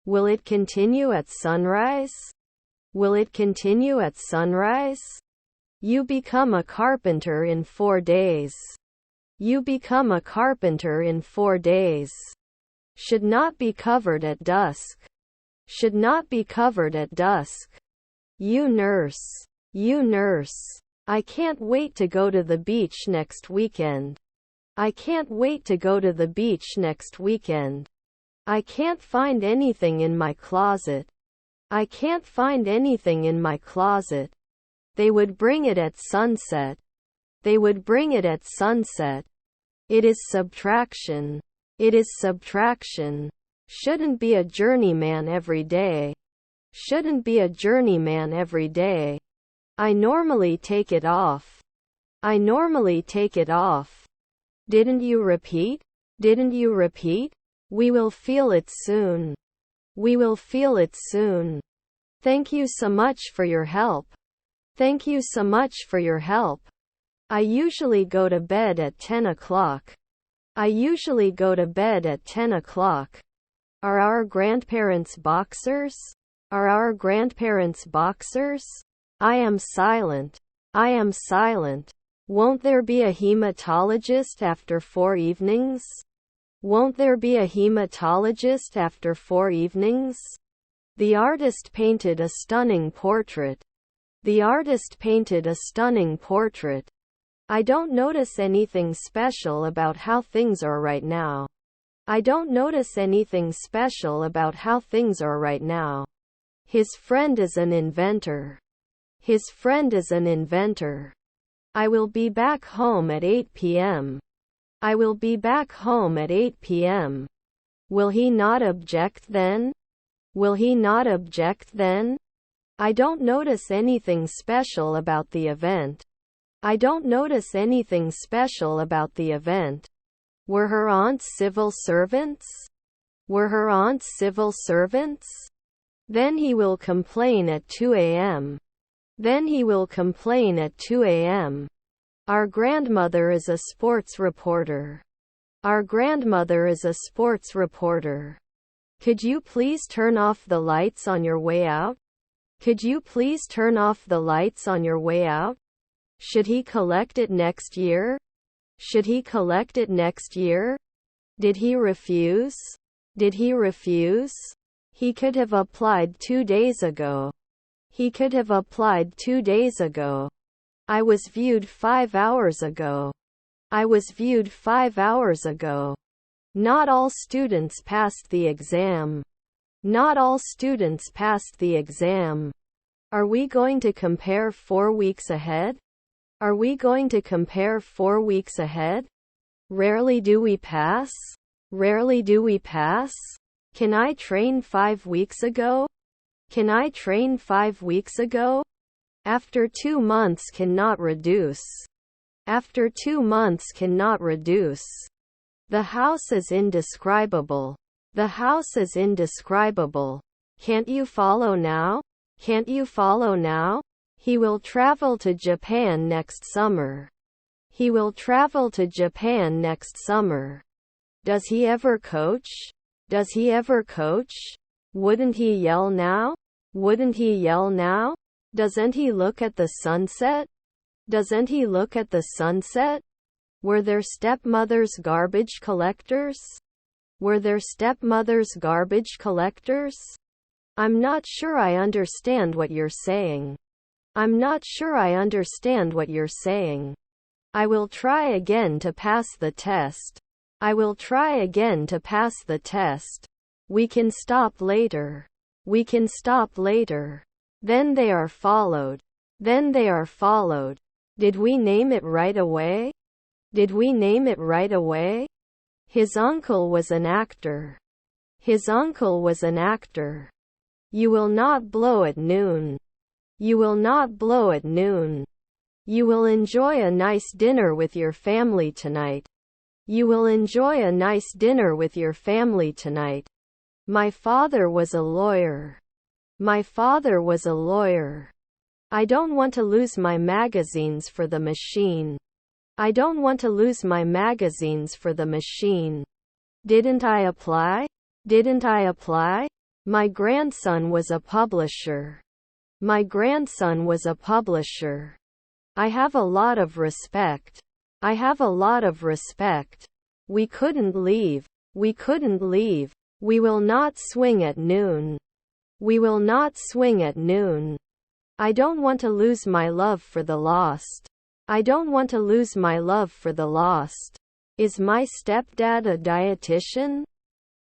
Will it continue at sunrise? Will it continue at sunrise? You become a carpenter in 4 days. You become a carpenter in 4 days. Should not be covered at dusk. Should not be covered at dusk. You nurse. You nurse. I can't wait to go to the beach next weekend. I can't wait to go to the beach next weekend. I can't find anything in my closet. I can't find anything in my closet. They would bring it at sunset. They would bring it at sunset. It is subtraction. It is subtraction. Shouldn't be a journeyman every day. Shouldn't be a journeyman every day. I normally take it off. I normally take it off. Didn't you repeat? Didn't you repeat? We will feel it soon. We will feel it soon. Thank you so much for your help. Thank you so much for your help. I usually go to bed at 10 o'clock. I usually go to bed at 10 o'clock. Are our grandparents boxers? Are our grandparents boxers? I am silent. I am silent. Won't there be a hematologist after 4 evenings? Won't there be a hematologist after 4 evenings? The artist painted a stunning portrait. The artist painted a stunning portrait. I don't notice anything special about how things are right now. I don't notice anything special about how things are right now. His friend is an inventor. His friend is an inventor. I will be back home at 8 p.m. I will be back home at 8 p.m. Will he not object then? Will he not object then? I don't notice anything special about the event. I don't notice anything special about the event. Were her aunts civil servants? Were her aunts civil servants? Then he will complain at 2 a.m. Then he will complain at 2 a.m. Our grandmother is a sports reporter. Our grandmother is a sports reporter. Could you please turn off the lights on your way out? Could you please turn off the lights on your way out? Should he collect it next year? Should he collect it next year? Did he refuse? Did he refuse? He could have applied 2 days ago. He could have applied 2 days ago. I was viewed 5 hours ago. I was viewed 5 hours ago. Not all students passed the exam. Not all students passed the exam. Are we going to compare 4 weeks ahead? Are we going to compare 4 weeks ahead? Rarely do we pass. Rarely do we pass. Can I train 5 weeks ago? Can I train 5 weeks ago? After 2 months cannot reduce. After 2 months cannot reduce. The house is indescribable. The house is indescribable. Can't you follow now? Can't you follow now? He will travel to Japan next summer. He will travel to Japan next summer. Does he ever coach? Does he ever coach? Wouldn't he yell now? Wouldn't he yell now? Doesn't he look at the sunset? Doesn't he look at the sunset? Were their stepmothers garbage collectors? Were their stepmothers garbage collectors? I'm not sure I understand what you're saying. I'm not sure I understand what you're saying. I will try again to pass the test. I will try again to pass the test. We can stop later. We can stop later. Then they are followed. Then they are followed. Did we name it right away? Did we name it right away? His uncle was an actor. His uncle was an actor. You will not blow at noon. You will not blow at noon. You will enjoy a nice dinner with your family tonight. You will enjoy a nice dinner with your family tonight. My father was a lawyer. My father was a lawyer. I don't want to lose my magazines for the machine. I don't want to lose my magazines for the machine. Didn't I apply? Didn't I apply? My grandson was a publisher. My grandson was a publisher. I have a lot of respect. I have a lot of respect. We couldn't leave. We couldn't leave. We will not swing at noon. We will not swing at noon. I don't want to lose my love for the lost. I don't want to lose my love for the lost. Is my stepdad a dietitian?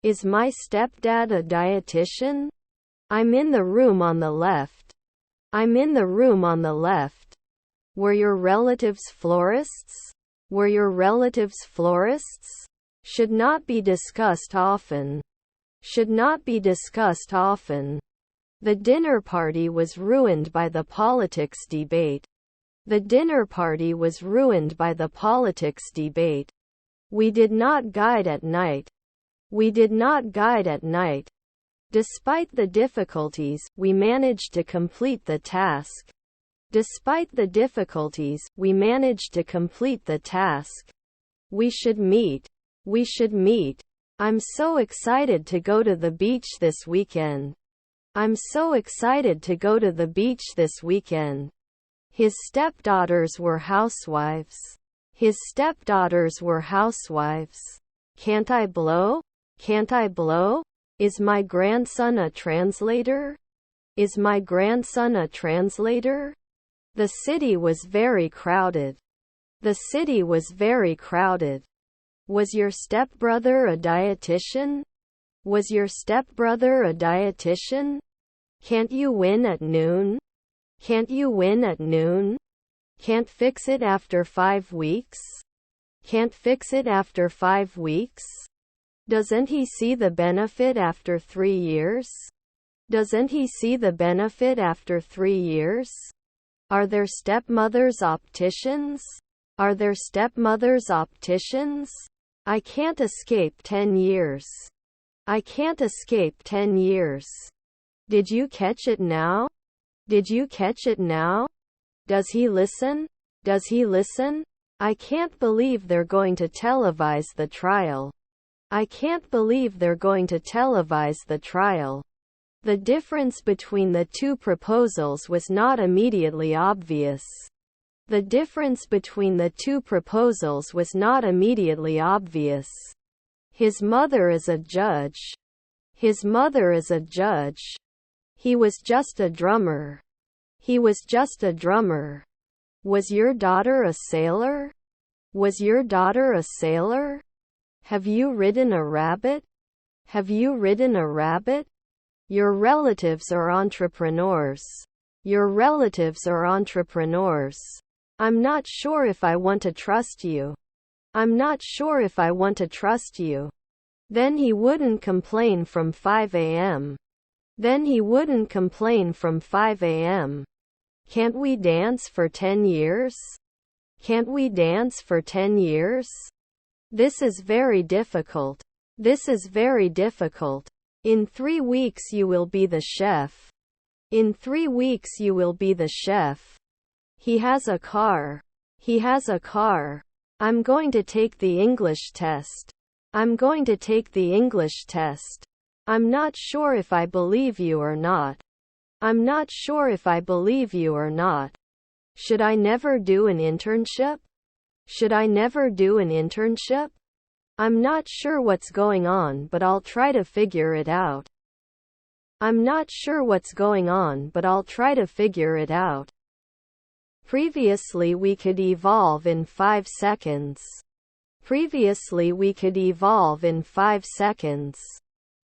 Is my stepdad a dietitian? I'm in the room on the left. I'm in the room on the left. Were your relatives florists? Were your relatives florists? Should not be discussed often. Should not be discussed often. The dinner party was ruined by the politics debate. The dinner party was ruined by the politics debate. We did not guide at night. We did not guide at night. Despite the difficulties, we managed to complete the task. Despite the difficulties, we managed to complete the task. We should meet. We should meet. I'm so excited to go to the beach this weekend. I'm so excited to go to the beach this weekend. His stepdaughters were housewives. His stepdaughters were housewives. Can't I blow? Can't I blow? Is my grandson a translator? Is my grandson a translator? The city was very crowded. The city was very crowded. Was your stepbrother a dietitian? Was your stepbrother a dietitian? Can't you win at noon? Can't you win at noon? Can't fix it after 5 weeks? Can't fix it after 5 weeks? Doesn't he see the benefit after 3 years? Doesn't he see the benefit after 3 years? Are there stepmothers opticians? Are there stepmothers opticians? I can't escape 10 years. I can't escape 10 years. Did you catch it now? Did you catch it now? Does he listen? Does he listen? I can't believe they're going to televise the trial. I can't believe they're going to televise the trial. The difference between the two proposals was not immediately obvious. The difference between the two proposals was not immediately obvious. His mother is a judge. His mother is a judge. He was just a drummer. He was just a drummer. Was your daughter a sailor? Was your daughter a sailor? Have you ridden a rabbit? Have you ridden a rabbit? Your relatives are entrepreneurs. Your relatives are entrepreneurs. I'm not sure if I want to trust you. I'm not sure if I want to trust you. Then he wouldn't complain from 5 a.m. Then he wouldn't complain from 5 a.m. Can't we dance for 10 years? Can't we dance for 10 years? This is very difficult. This is very difficult. In 3 weeks you will be the chef. In 3 weeks you will be the chef. He has a car. He has a car. I'm going to take the English test. I'm going to take the English test. I'm not sure if I believe you or not. I'm not sure if I believe you or not. Should I never do an internship? Should I never do an internship? I'm not sure what's going on, but I'll try to figure it out. I'm not sure what's going on, but I'll try to figure it out. Previously we could evolve in 5 seconds. Previously we could evolve in 5 seconds.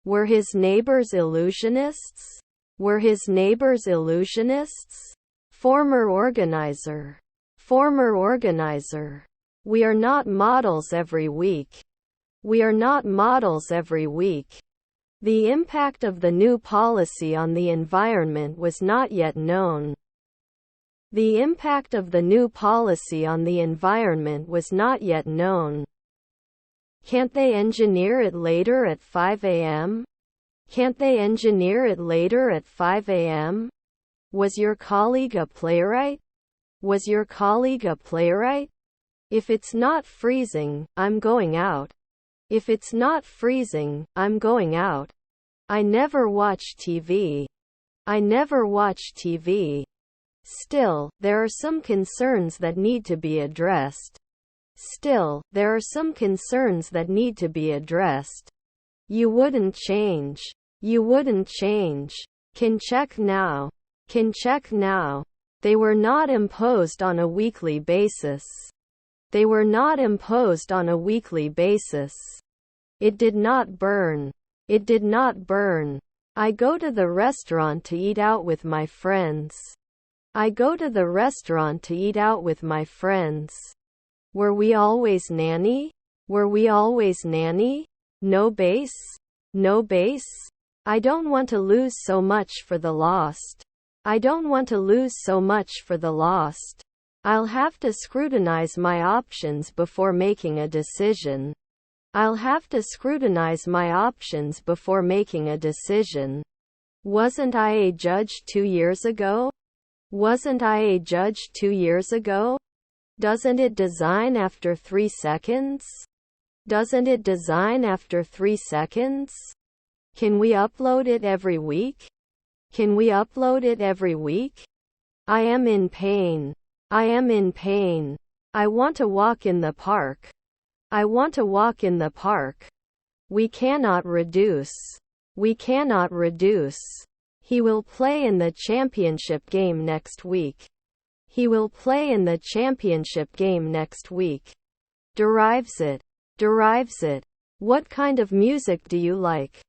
Were his neighbors illusionists? Were his neighbors illusionists? Former organizer. Former organizer. We are not models every week. We are not models every week. The impact of the new policy on the environment was not yet known. The impact of the new policy on the environment was not yet known. Can't they engineer it later at 5 a.m.? Can't they engineer it later at 5 a.m.? Was your colleague a playwright? Was your colleague a playwright? If it's not freezing, I'm going out. If it's not freezing, I'm going out. I never watch TV. I never watch TV. Still, there are some concerns that need to be addressed. Still, there are some concerns that need to be addressed. You wouldn't change. You wouldn't change. Can check now. Can check now. They were not imposed on a weekly basis. They were not imposed on a weekly basis. It did not burn. It did not burn. I go to the restaurant to eat out with my friends. I go to the restaurant to eat out with my friends. Were we always nanny? Were we always nanny? No base? No base? I don't want to lose so much for the lost. I don't want to lose so much for the lost. I'll have to scrutinize my options before making a decision. I'll have to scrutinize my options before making a decision. Wasn't I a judge 2 years ago? Wasn't I a judge 2 years ago? Doesn't it design after 3 seconds? Doesn't it design after 3 seconds? Can we upload it every week? Can we upload it every week? I am in pain. I am in pain. I want to walk in the park. I want to walk in the park. We cannot reduce. We cannot reduce. He will play in the championship game next week. He will play in the championship game next week. Derives it. Derives it. What kind of music do you like?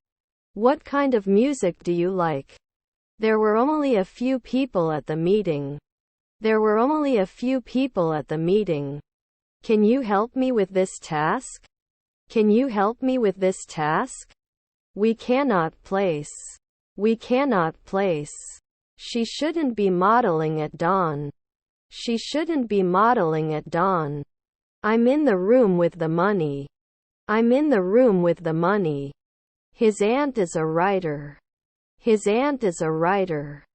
What kind of music do you like? There were only a few people at the meeting. There were only a few people at the meeting. Can you help me with this task? Can you help me with this task? We cannot place. We cannot place. She shouldn't be modeling at dawn. She shouldn't be modeling at dawn. I'm in the room with the money. I'm in the room with the money. His aunt is a writer. His aunt is a writer.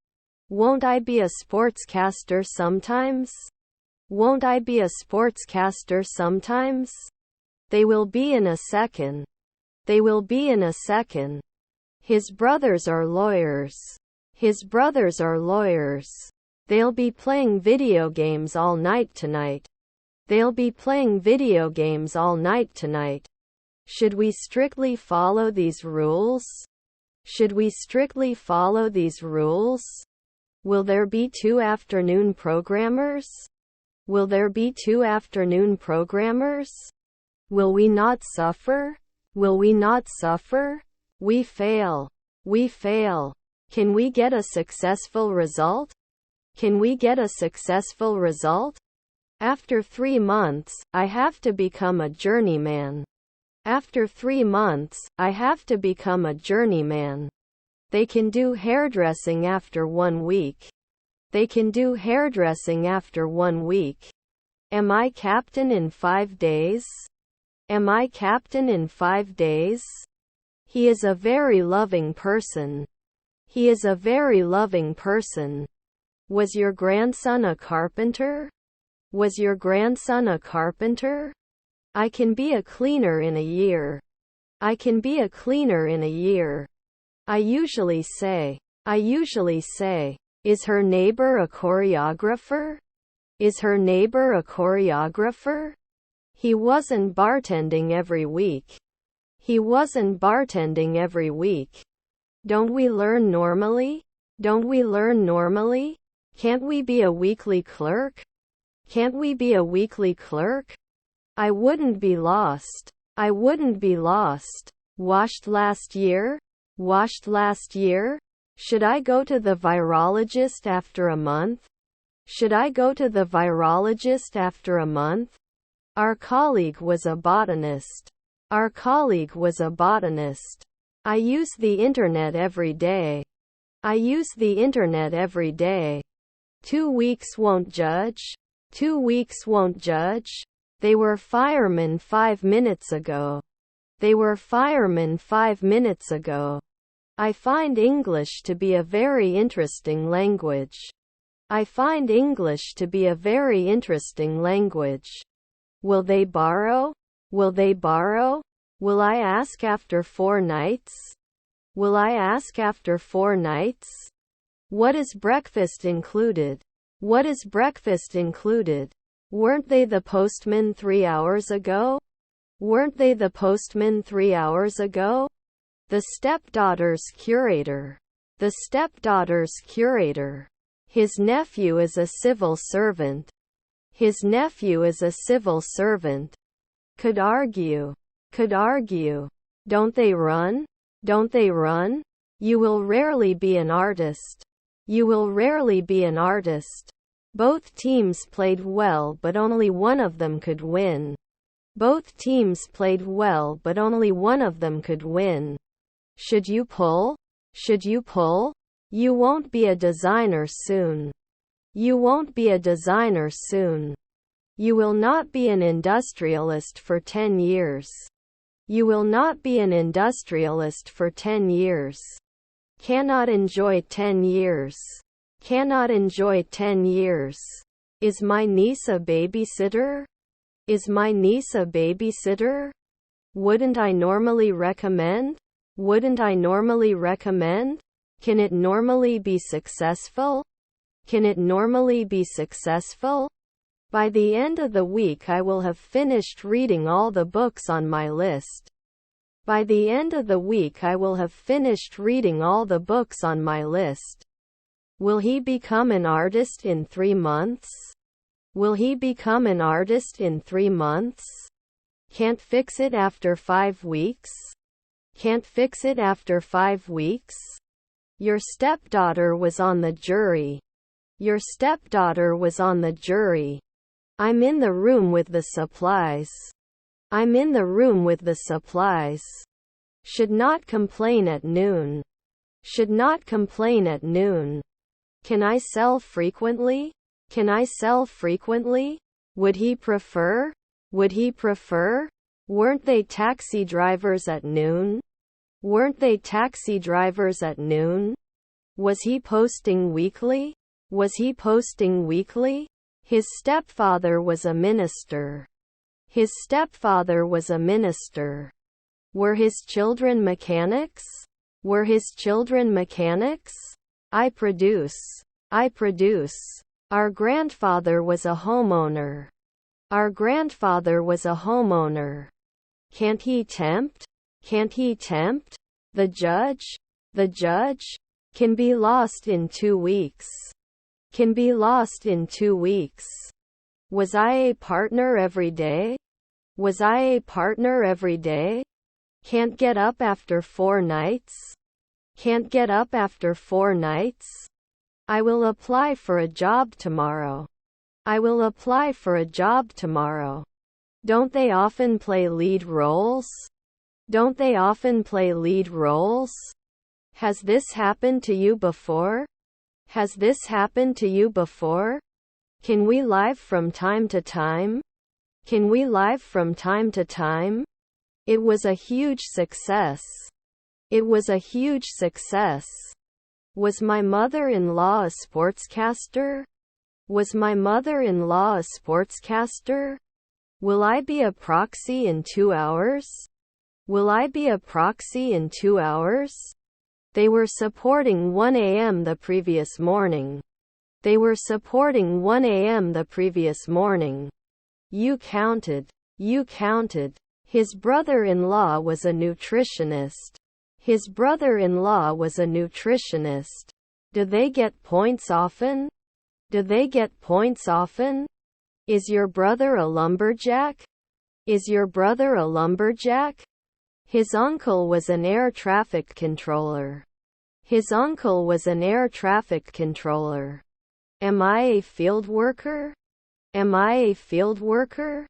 Won't I be a sportscaster sometimes? Won't I be a sportscaster sometimes? They will be in a second. They will be in a second. His brothers are lawyers. His brothers are lawyers. They'll be playing video games all night tonight. They'll be playing video games all night tonight. Should we strictly follow these rules? Should we strictly follow these rules? Will there be 2 afternoon programmers? Will there be 2 afternoon programmers? Will we not suffer? Will we not suffer? We fail. We fail. Can we get a successful result? Can we get a successful result? After 3 months, I have to become a journeyman. After 3 months, I have to become a journeyman. They can do hairdressing after 1 week. They can do hairdressing after 1 week. Am I captain in 5 days? Am I captain in 5 days? He is a very loving person. He is a very loving person. Was your grandson a carpenter? Was your grandson a carpenter? I can be a cleaner in a year. I can be a cleaner in a year. I usually say, is her neighbor a choreographer? Is her neighbor a choreographer? He wasn't bartending every week. He wasn't bartending every week. Don't we learn normally? Don't we learn normally? Can't we be a weekly clerk? Can't we be a weekly clerk? I wouldn't be lost. I wouldn't be lost. Washed last year? Washed last year? Should I go to the virologist after a month? Should I go to the virologist after a month? Our colleague was a botanist. Our colleague was a botanist. I use the internet every day. I use the internet every day. 2 weeks won't judge. 2 weeks won't judge. They were firemen 5 minutes ago. They were firemen 5 minutes ago. I find English to be a very interesting language. I find English to be a very interesting language. Will they borrow? Will they borrow? Will I ask after 4 nights? Will I ask after 4 nights? What is breakfast included? What is breakfast included? Weren't they the postman 3 hours ago? Weren't they the postman 3 hours ago? The stepdaughter's curator. The stepdaughter's curator. His nephew is a civil servant. His nephew is a civil servant. Could argue. Could argue. Don't they run? Don't they run? You will rarely be an artist. You will rarely be an artist. Both teams played well, but only one of them could win. Both teams played well, but only one of them could win. Should you pull? Should you pull? You won't be a designer soon. You won't be a designer soon. You will not be an industrialist for 10 years. You will not be an industrialist for 10 years. Cannot enjoy 10 years. Cannot enjoy 10 years. Is my niece a babysitter? Is my niece a babysitter? Wouldn't I normally recommend? Wouldn't I normally recommend? Can it normally be successful? Can it normally be successful? By the end of the week I will have finished reading all the books on my list. By the end of the week I will have finished reading all the books on my list. Will he become an artist in 3 months? Will he become an artist in 3 months? Can't fix it after 5 weeks? Can't fix it after 5 weeks? Your stepdaughter was on the jury. Your stepdaughter was on the jury. I'm in the room with the supplies. I'm in the room with the supplies. Should not complain at noon. Should not complain at noon. Can I sell frequently? Can I sell frequently? Would he prefer? Would he prefer? Weren't they taxi drivers at noon? Weren't they taxi drivers at noon? Was he posting weekly? Was he posting weekly? His stepfather was a minister. His stepfather was a minister. Were his children mechanics? Were his children mechanics? I produce. I produce. Our grandfather was a homeowner. Our grandfather was a homeowner. Can't he tempt? Can't he tempt? The judge? The judge? Can be lost in 2 weeks. Can be lost in 2 weeks. Was I a partner every day? Was I a partner every day? Can't get up after 4 nights? Can't get up after 4 nights? I will apply for a job tomorrow. I will apply for a job tomorrow. Don't they often play lead roles? Don't they often play lead roles? Has this happened to you before? Has this happened to you before? Can we live from time to time? Can we live from time to time? It was a huge success. It was a huge success. Was my mother-in-law a sportscaster? Was my mother-in-law a sportscaster? Will I be a proxy in 2 hours? Will I be a proxy in 2 hours? They were supporting 1 a.m. the previous morning. They were supporting 1 a.m. the previous morning. You counted. You counted. His brother-in-law was a nutritionist. His brother-in-law was a nutritionist. Do they get points often? Do they get points often? Is your brother a lumberjack? Is your brother a lumberjack? His uncle was an air traffic controller. His uncle was an air traffic controller. Am I a field worker? Am I a field worker?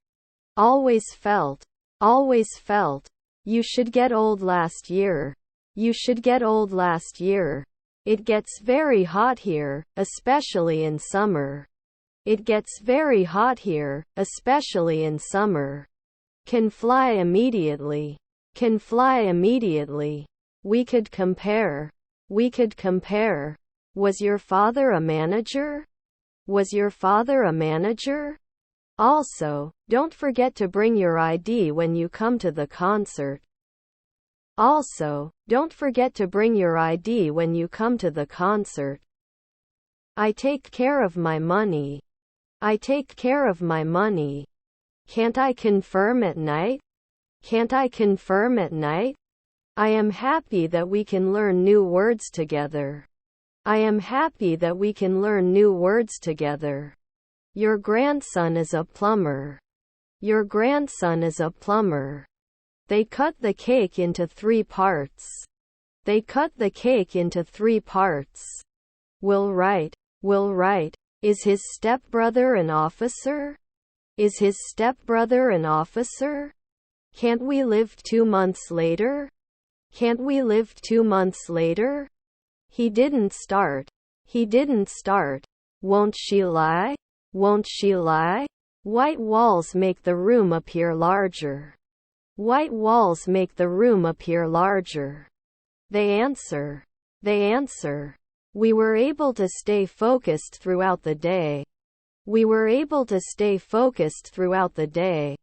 Always felt. Always felt. You should get old last year. You should get old last year. It gets very hot here, especially in summer. It gets very hot here, especially in summer. Can fly immediately. Can fly immediately. We could compare. We could compare. Was your father a manager? Was your father a manager? Also, don't forget to bring your ID when you come to the concert. Also, don't forget to bring your ID when you come to the concert. I take care of my money. I take care of my money. Can't I confirm at night? Can't I confirm at night? I am happy that we can learn new words together. I am happy that we can learn new words together. Your grandson is a plumber. Your grandson is a plumber. They cut the cake into 3 parts. They cut the cake into 3 parts. Will write. Will write. Is his stepbrother an officer? Is his stepbrother an officer? Can't we live 2 months later? Can't we live 2 months later? He didn't start. He didn't start. Won't she lie? Won't she lie? White walls make the room appear larger. White walls make the room appear larger. They answer. They answer. We were able to stay focused throughout the day. We were able to stay focused throughout the day.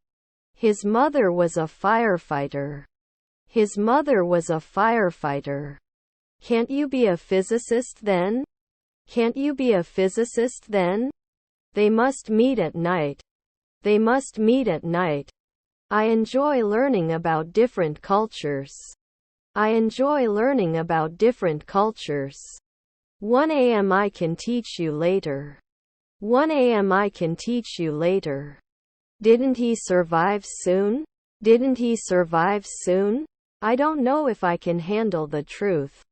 His mother was a firefighter. His mother was a firefighter. Can't you be a physicist then? Can't you be a physicist then? They must meet at night. They must meet at night. I enjoy learning about different cultures. I enjoy learning about different cultures. 1 a.m. I can teach you later. 1 a.m. I can teach you later. Didn't he survive soon? Didn't he survive soon? I don't know if I can handle the truth.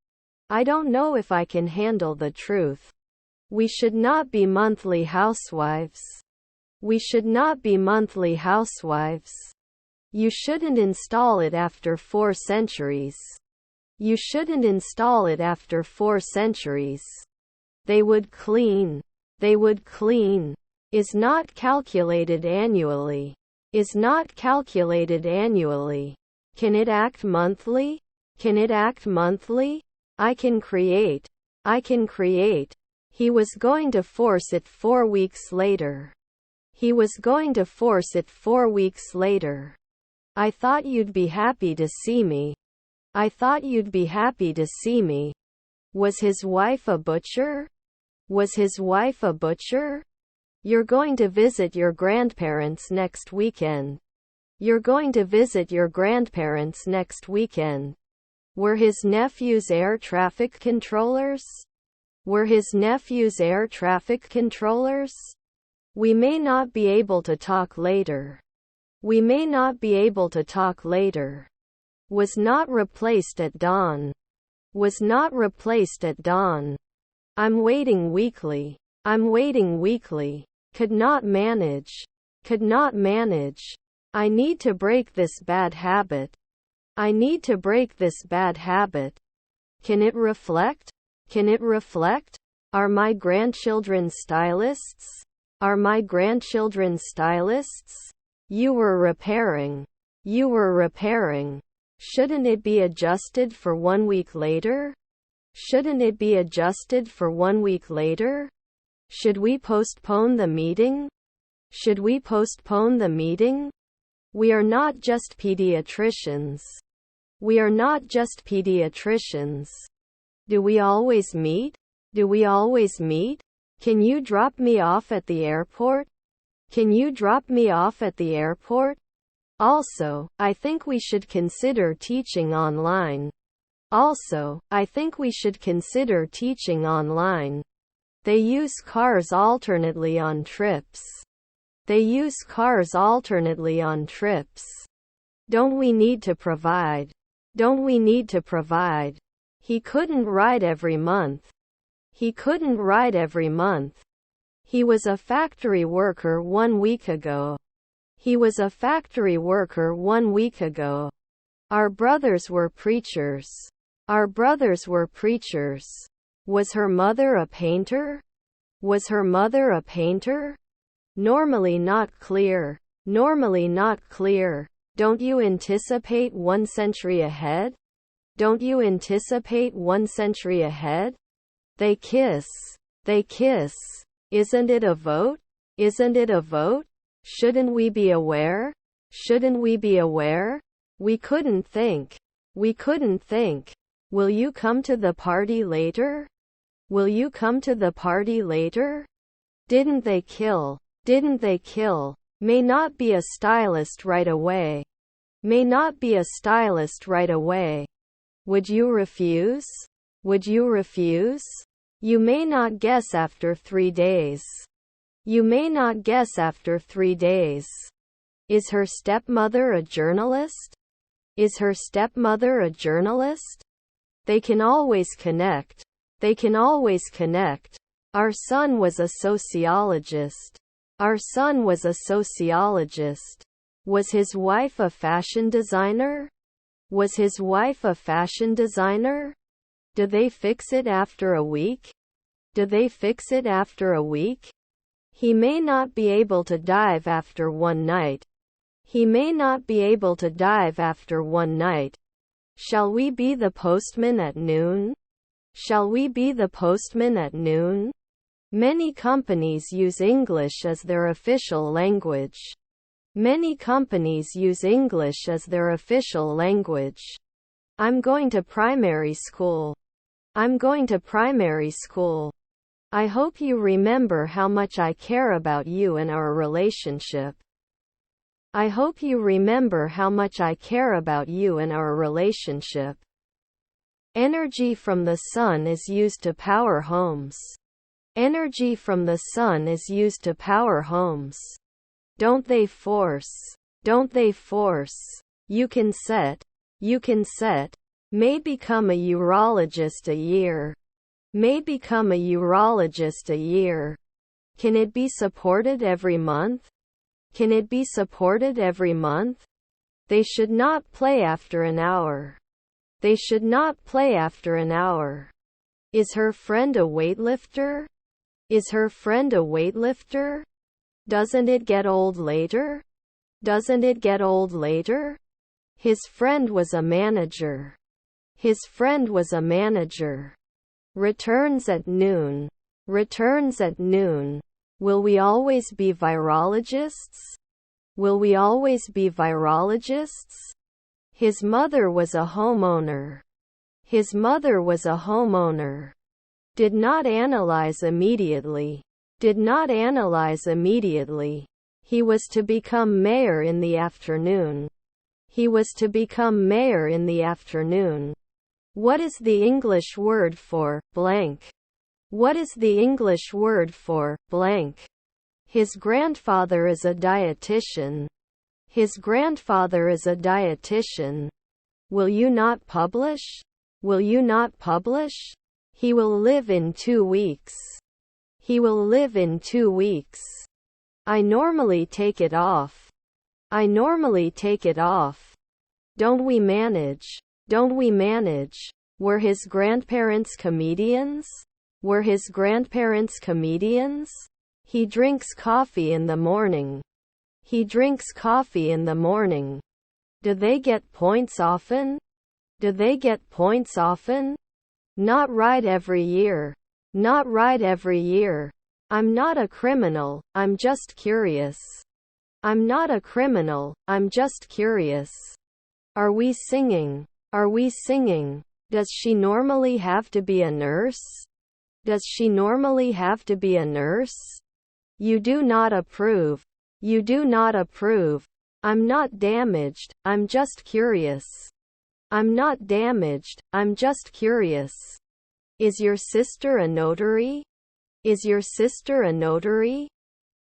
I don't know if I can handle the truth. We should not be monthly housewives. We should not be monthly housewives. You shouldn't install it after 4 centuries. You shouldn't install it after 4 centuries. They would clean. They would clean. Is not calculated annually. Is not calculated annually. Can it act monthly? Can it act monthly? I can create. I can create. He was going to force it 4 weeks later. He was going to force it 4 weeks later. I thought you'd be happy to see me. I thought you'd be happy to see me. Was his wife a butcher? Was his wife a butcher? You're going to visit your grandparents next weekend. You're going to visit your grandparents next weekend. Were his nephews air traffic controllers? Were his nephews air traffic controllers? We may not be able to talk later. We may not be able to talk later. Was not replaced at dawn. Was not replaced at dawn. I'm waiting weekly. I'm waiting weekly. Could not manage. Could not manage. I need to break this bad habit. I need to break this bad habit. Can it reflect? Can it reflect? Are my grandchildren stylists? Are my grandchildren stylists? You were repairing. You were repairing. Shouldn't it be adjusted for 1 week later? Shouldn't it be adjusted for 1 week later? Should we postpone the meeting? Should we postpone the meeting? We are not just pediatricians. We are not just pediatricians. Do we always meet? Do we always meet? Can you drop me off at the airport? Can you drop me off at the airport? Also, I think we should consider teaching online. Also, I think we should consider teaching online. They use cars alternately on trips. They use cars alternately on trips. Don't we need to provide? Don't we need to provide? He couldn't ride every month. He couldn't ride every month. He was a factory worker 1 week ago. He was a factory worker 1 week ago. Our brothers were preachers. Our brothers were preachers. Was her mother a painter? Was her mother a painter? Normally not clear. Normally not clear. Don't you anticipate 1 century ahead? Don't you anticipate 1 century ahead? They kiss. They kiss. Isn't it a vote? Isn't it a vote? Shouldn't we be aware? Shouldn't we be aware? We couldn't think. We couldn't think. Will you come to the party later? Will you come to the party later? Didn't they kill? Didn't they kill? May not be a stylist right away. May not be a stylist right away. Would you refuse? Would you refuse? You may not guess after 3 days. You may not guess after 3 days. Is her stepmother a journalist? Is her stepmother a journalist? They can always connect. They can always connect. Our son was a sociologist. Our son was a sociologist. Was his wife a fashion designer? Was his wife a fashion designer? Do they fix it after a week? Do they fix it after a week? He may not be able to dive after one night. He may not be able to dive after one night. Shall we be the postman at noon? Shall we be the postman at noon? Many companies use English as their official language. Many companies use English as their official language. I'm going to primary school. I'm going to primary school. I hope you remember how much I care about you and our relationship. I hope you remember how much I care about you and our relationship. Energy from the sun is used to power homes. Energy from the sun is used to power homes. Don't they force? Don't they force? You can set. You can set. May become a urologist a year. May become a urologist a year. Can it be supported every month? Can it be supported every month? They should not play after an hour. They should not play after an hour. Is her friend a weightlifter? Is her friend a weightlifter? Doesn't it get old later? Doesn't it get old later? His friend was a manager. His friend was a manager. Returns at noon. Returns at noon. Will we always be virologists? Will we always be virologists? His mother was a homeowner. His mother was a homeowner. Did not analyze immediately. Did not analyze immediately. He was to become mayor in the afternoon. He was to become mayor in the afternoon. What is the English word for blank? What is the English word for blank? His grandfather is a dietitian. His grandfather is a dietitian. Will you not publish? Will you not publish? He will live in 2 weeks. He will live in 2 weeks. I normally take it off. I normally take it off. Don't we manage? Don't we manage? Were his grandparents comedians? Were his grandparents comedians? He drinks coffee in the morning. He drinks coffee in the morning. Do they get points often? Do they get points often? Not right every year. Not right every year. I'm not a criminal, I'm just curious. I'm not a criminal, I'm just curious. Are we singing? Are we singing? Does she normally have to be a nurse? Does she normally have to be a nurse? You do not approve. You do not approve. I'm not damaged, I'm just curious. I'm not damaged, I'm just curious. Is your sister a notary? Is your sister a notary?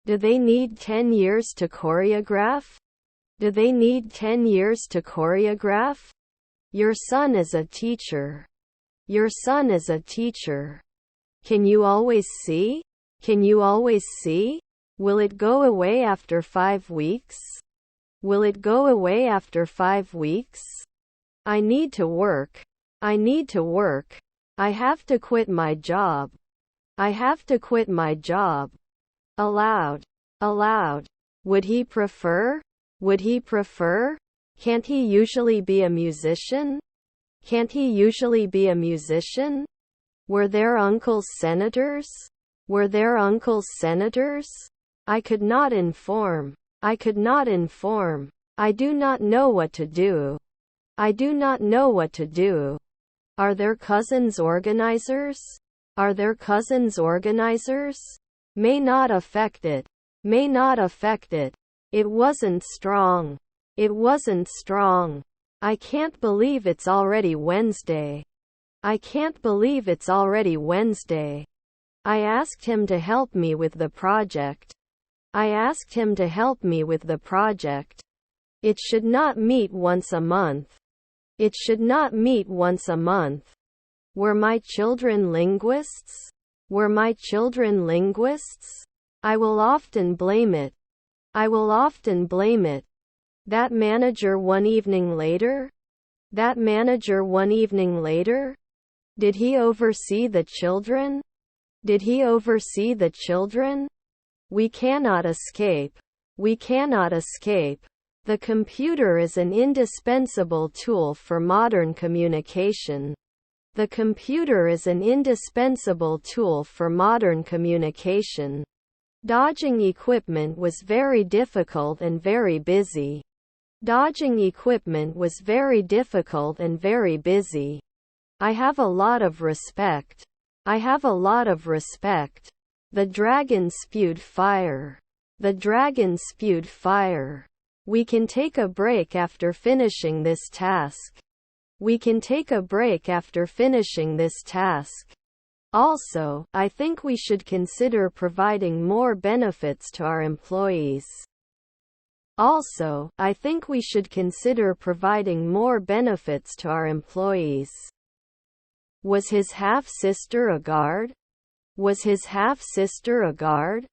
Do they need 10 years to choreograph? Do they need 10 years to choreograph? Your son is a teacher. Your son is a teacher. Can you always see? Can you always see? Will it go away after 5 weeks? Will it go away after 5 weeks? I need to work. I need to work. I have to quit my job. I have to quit my job. Aloud. Aloud. Would he prefer? Would he prefer? Can't he usually be a musician? Can't he usually be a musician? Were their uncles senators? Were their uncles senators? I could not inform. I could not inform. I do not know what to do. I do not know what to do. Are there cousins organizers? Are there cousins organizers? May not affect it. May not affect it. It wasn't strong. It wasn't strong. I can't believe it's already Wednesday. I can't believe it's already Wednesday. I asked him to help me with the project. I asked him to help me with the project. It should not meet once a month. It should not meet once a month. Were my children linguists? Were my children linguists? I will often blame it. I will often blame it. That manager one evening later? That manager one evening later? Did he oversee the children? Did he oversee the children? We cannot escape. We cannot escape. The computer is an indispensable tool for modern communication. The computer is an indispensable tool for modern communication. Dodging equipment was very difficult and very busy. Dodging equipment was very difficult and very busy. I have a lot of respect. I have a lot of respect. The dragon spewed fire. The dragon spewed fire. We can take a break after finishing this task. We can take a break after finishing this task. Also, I think we should consider providing more benefits to our employees. Also, I think we should consider providing more benefits to our employees. Was his half-sister a guard? Was his half-sister a guard?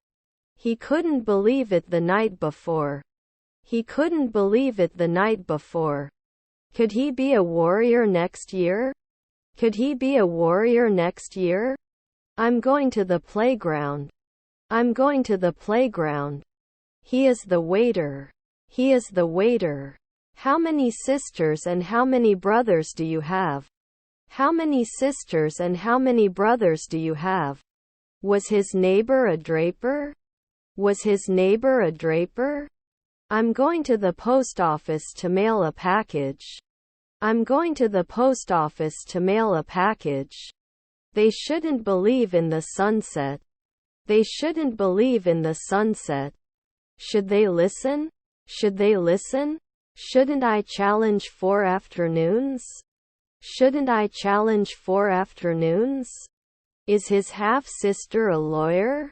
He couldn't believe it the night before. He couldn't believe it the night before. Could he be a warrior next year? Could he be a warrior next year? I'm going to the playground. I'm going to the playground. He is the waiter. He is the waiter. How many sisters and how many brothers do you have? How many sisters and how many brothers do you have? Was his neighbor a draper? Was his neighbor a draper? I'm going to the post office to mail a package. I'm going to the post office to mail a package. They shouldn't believe in the sunset. They shouldn't believe in the sunset. Should they listen? Should they listen? Shouldn't I challenge 4 afternoons? Shouldn't I challenge 4 afternoons? Is his half-sister a lawyer?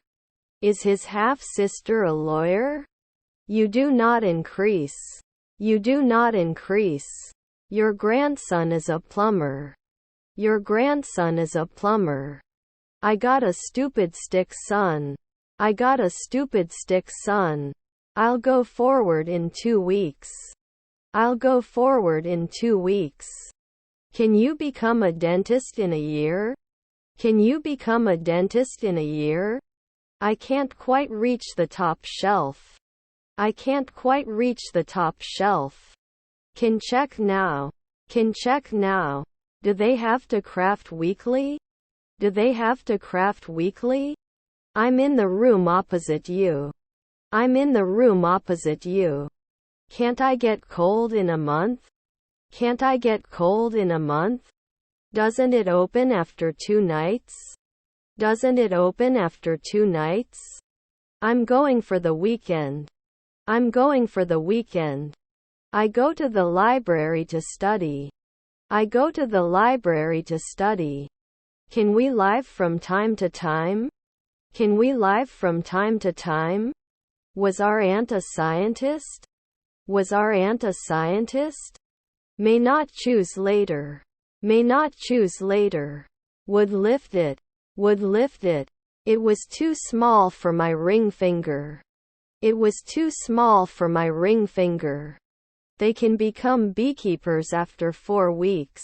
Is his half-sister a lawyer? You do not increase. You do not increase. Your grandson is a plumber. Your grandson is a plumber. I got a stupid stick, son. I got a stupid stick, son. I'll go forward in 2 weeks. I'll go forward in 2 weeks. Can you become a dentist in a year? Can you become a dentist in a year? I can't quite reach the top shelf. I can't quite reach the top shelf. Can check now. Can check now. Do they have to craft weekly? Do they have to craft weekly? I'm in the room opposite you. I'm in the room opposite you. Can't I get cold in a month? Can't I get cold in a month? Doesn't it open after 2 nights? Doesn't it open after 2 nights? I'm going for the weekend. I'm going for the weekend. I go to the library to study. I go to the library to study. Can we live from time to time? Can we live from time to time? Was our aunt a scientist? Was our aunt a scientist? May not choose later. May not choose later. Would lift it. Would lift it. It was too small for my ring finger. It was too small for my ring finger. They can become beekeepers after 4 weeks.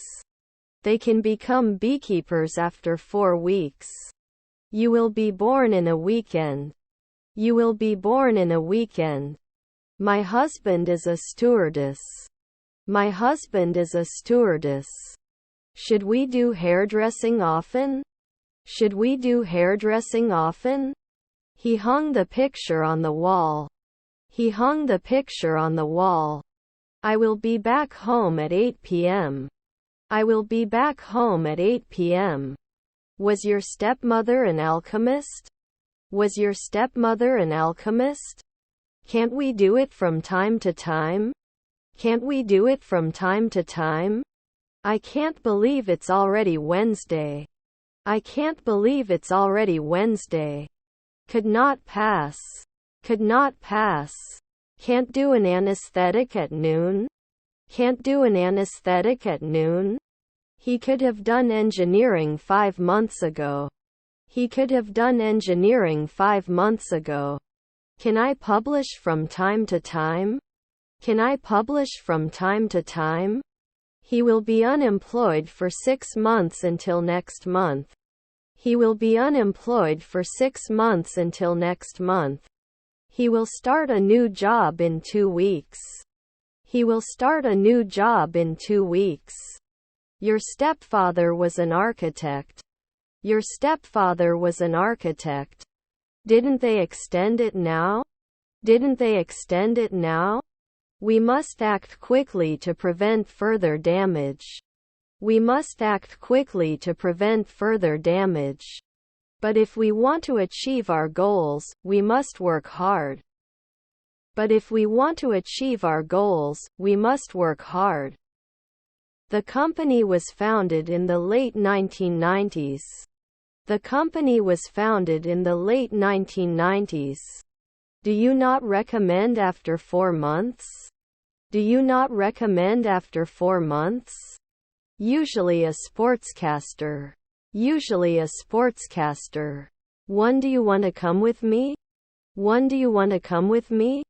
They can become beekeepers after 4 weeks. You will be born in a weekend. You will be born in a weekend. My husband is a stewardess. My husband is a stewardess. Should we do hairdressing often? Should we do hairdressing often? He hung the picture on the wall. He hung the picture on the wall. I will be back home at 8 p.m. I will be back home at 8 p.m. Was your stepmother an alchemist? Was your stepmother an alchemist? Can't we do it from time to time? Can't we do it from time to time? I can't believe it's already Wednesday. I can't believe it's already Wednesday. Could not pass. Could not pass. Can't do an anesthetic at noon? Can't do an anesthetic at noon? He could have done engineering 5 months ago. He could have done engineering 5 months ago. Can I publish from time to time? Can I publish from time to time? He will be unemployed for 6 months until next month. He will be unemployed for 6 months until next month. He will start a new job in 2 weeks. He will start a new job in 2 weeks. Your stepfather was an architect. Your stepfather was an architect. Didn't they extend it now? Didn't they extend it now? We must act quickly to prevent further damage. We must act quickly to prevent further damage. But if we want to achieve our goals, we must work hard. But if we want to achieve our goals, we must work hard. The company was founded in the late 1990s. The company was founded in the late 1990s. Do you not recommend after 4 months? Do you not recommend after 4 months? Usually a sportscaster. Usually a sportscaster. One, do you want to come with me? One, do you want to come with me?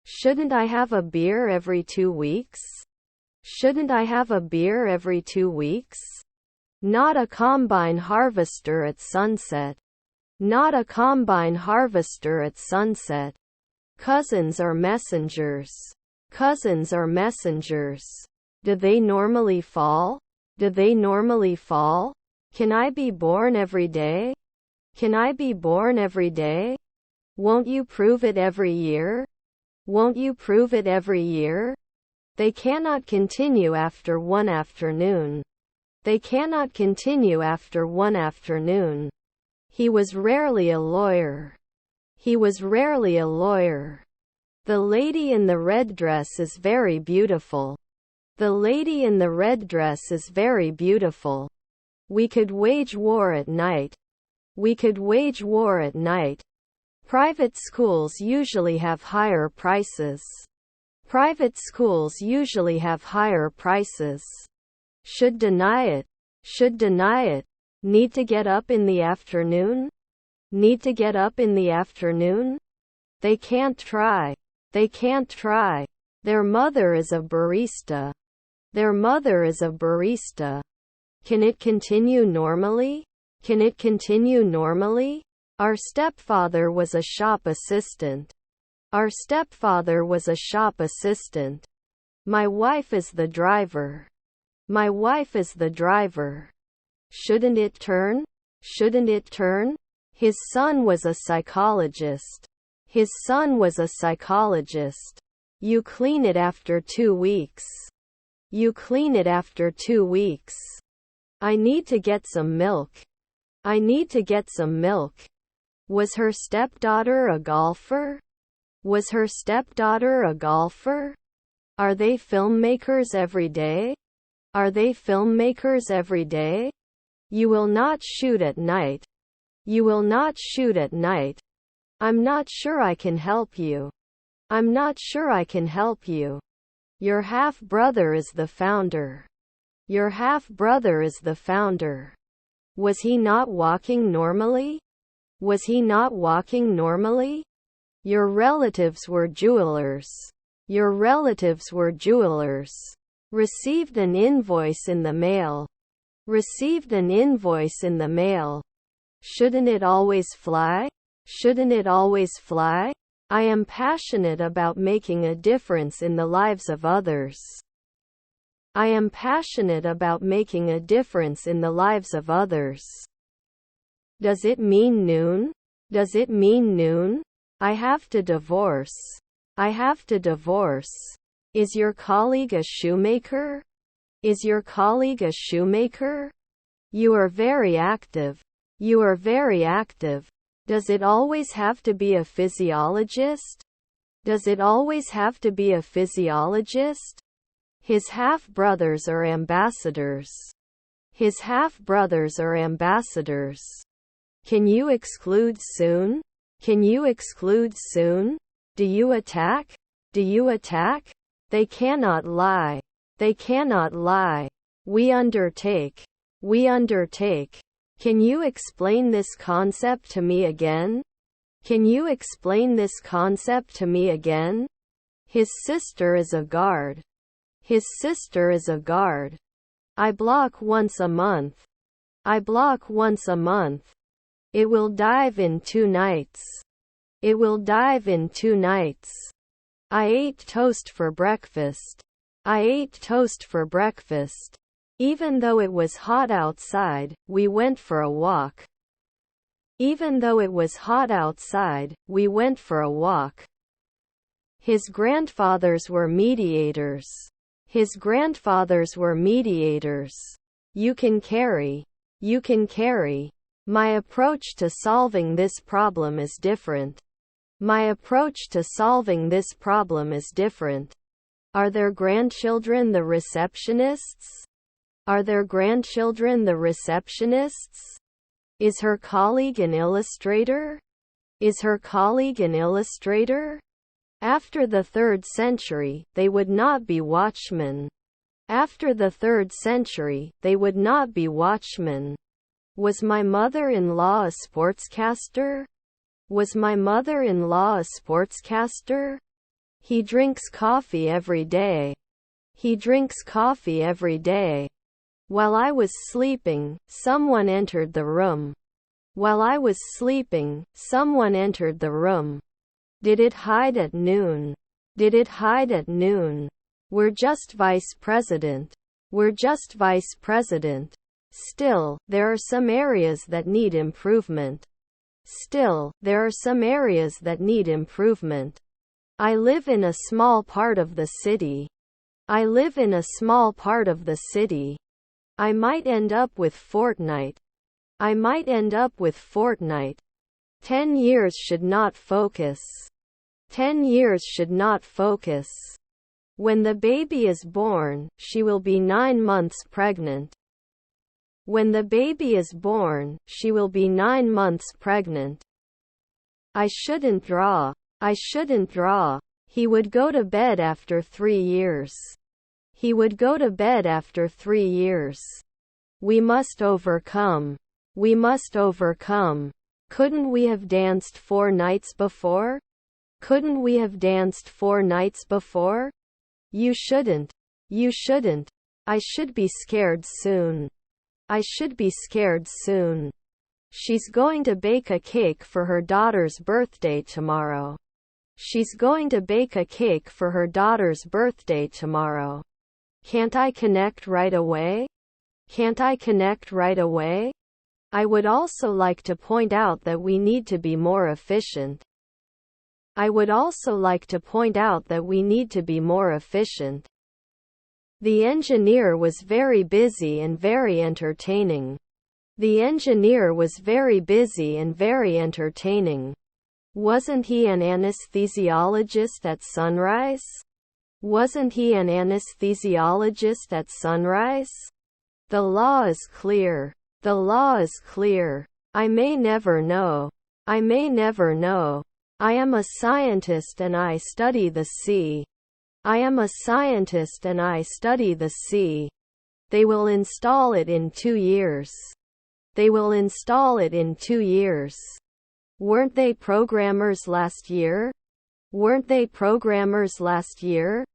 Shouldn't I have a beer every 2 weeks? Shouldn't I have a beer every 2 weeks? Not a combine harvester at sunset. Not a combine harvester at sunset. Cousins are messengers. Cousins are messengers. Do they normally fall? Do they normally fall? Can I be born every day? Can I be born every day? Won't you prove it every year? Won't you prove it every year? They cannot continue after one afternoon. They cannot continue after one afternoon. He was rarely a lawyer. He was rarely a lawyer. The lady in the red dress is very beautiful. The lady in the red dress is very beautiful. We could wage war at night. We could wage war at night. Private schools usually have higher prices. Private schools usually have higher prices. Should deny it. Should deny it. Need to get up in the afternoon? Need to get up in the afternoon? They can't try. They can't try. Their mother is a barista. Their mother is a barista. Can it continue normally? Can it continue normally? Our stepfather was a shop assistant. Our stepfather was a shop assistant. My wife is the driver. My wife is the driver. Shouldn't it turn? Shouldn't it turn? His son was a psychologist. His son was a psychologist. You clean it after 2 weeks. You clean it after 2 weeks. I need to get some milk. I need to get some milk. Was her stepdaughter a golfer? Was her stepdaughter a golfer? Are they filmmakers every day? Are they filmmakers every day? You will not shoot at night. You will not shoot at night. I'm not sure I can help you. I'm not sure I can help you. Your half-brother is the founder. Your half-brother is the founder. Was he not walking normally? Was he not walking normally? Your relatives were jewelers. Your relatives were jewelers. Received an invoice in the mail. Received an invoice in the mail. Shouldn't it always fly? Shouldn't it always fly? I am passionate about making a difference in the lives of others. I am passionate about making a difference in the lives of others. Does it mean noon? Does it mean noon? I have to divorce. I have to divorce. Is your colleague a shoemaker? Is your colleague a shoemaker? You are very active. You are very active. Does it always have to be a physiologist? Does it always have to be a physiologist? His half-brothers are ambassadors. His half-brothers are ambassadors. Can you exclude soon? Can you exclude soon? Do you attack? Do you attack? They cannot lie. They cannot lie. We undertake. We undertake. Can you explain this concept to me again? Can you explain this concept to me again? His sister is a guard. His sister is a guard. I block once a month. I block once a month. It will dive in 2 nights. It will dive in 2 nights. I ate toast for breakfast. I ate toast for breakfast. Even though it was hot outside, we went for a walk. Even though it was hot outside, we went for a walk. His grandfathers were mediators. His grandfathers were mediators. You can carry. You can carry. My approach to solving this problem is different. My approach to solving this problem is different. Are their grandchildren the receptionists? Are their grandchildren the receptionists? Is her colleague an illustrator? Is her colleague an illustrator? After the 3rd century, they would not be watchmen. After the 3rd century, they would not be watchmen. Was my mother-in-law a sportscaster? Was my mother-in-law a sportscaster? He drinks coffee every day. He drinks coffee every day. While I was sleeping, someone entered the room. While I was sleeping, someone entered the room. Did it hide at noon? Did it hide at noon? We're just vice president. We're just vice president. Still, there are some areas that need improvement. Still, there are some areas that need improvement. I live in a small part of the city. I live in a small part of the city. I might end up with fortnight. I might end up with fortnight. 10 years should not focus. 10 years should not focus. When the baby is born, she will be 9 months pregnant. When the baby is born, she will be 9 months pregnant. I shouldn't draw. I shouldn't draw. He would go to bed after 3 years. He would go to bed after 3 years. We must overcome. We must overcome. Couldn't we have danced 4 nights before? Couldn't we have danced 4 nights before? You shouldn't. You shouldn't. I should be scared soon. I should be scared soon. She's going to bake a cake for her daughter's birthday tomorrow. She's going to bake a cake for her daughter's birthday tomorrow. Can't I connect right away? Can't I connect right away? I would also like to point out that we need to be more efficient. I would also like to point out that we need to be more efficient. The engineer was very busy and very entertaining. The engineer was very busy and very entertaining. Wasn't he an anesthesiologist at sunrise? Wasn't he an anesthesiologist at sunrise? The law is clear. The law is clear. I may never know. I may never know. I am a scientist and I study the sea. I am a scientist and I study the sea. They will install it in 2 years. They will install it in 2 years. Weren't they programmers last year? Weren't they programmers last year?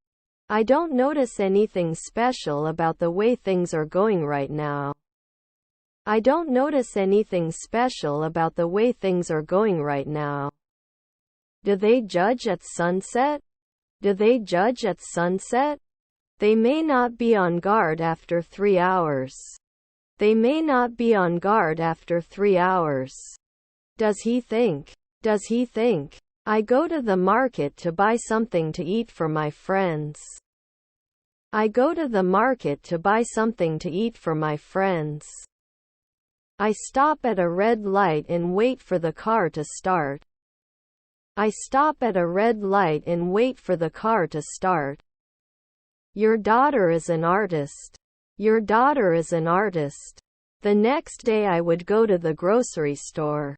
I don't notice anything special about the way things are going right now. I don't notice anything special about the way things are going right now. Do they judge at sunset? Do they judge at sunset? They may not be on guard after 3 hours. They may not be on guard after 3 hours. Does he think? Does he think? I go to the market to buy something to eat for my friends. I go to the market to buy something to eat for my friends. I stop at a red light and wait for the car to start. I stop at a red light and wait for the car to start. Your daughter is an artist. Your daughter is an artist. The next day I would go to the grocery store.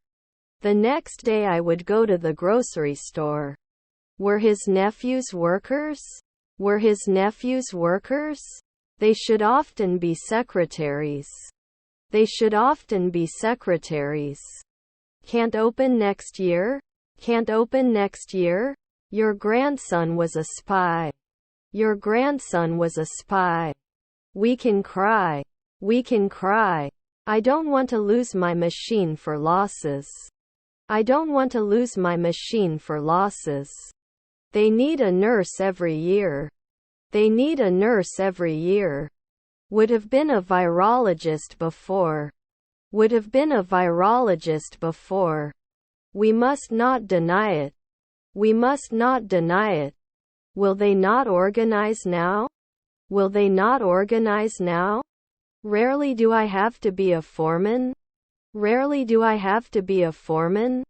The next day I would go to the grocery store. Were his nephews workers? Were his nephews workers? They should often be secretaries. They should often be secretaries. Can't open next year? Can't open next year? Your grandson was a spy. Your grandson was a spy. We can cry. We can cry. I don't want to lose my machine for losses. I don't want to lose my machine for losses. They need a nurse every year. They need a nurse every year. Would have been a virologist before. Would have been a virologist before. We must not deny it. We must not deny it. Will they not organize now? Will they not organize now? Rarely do I have to be a foreman. Rarely do I have to be a foreman.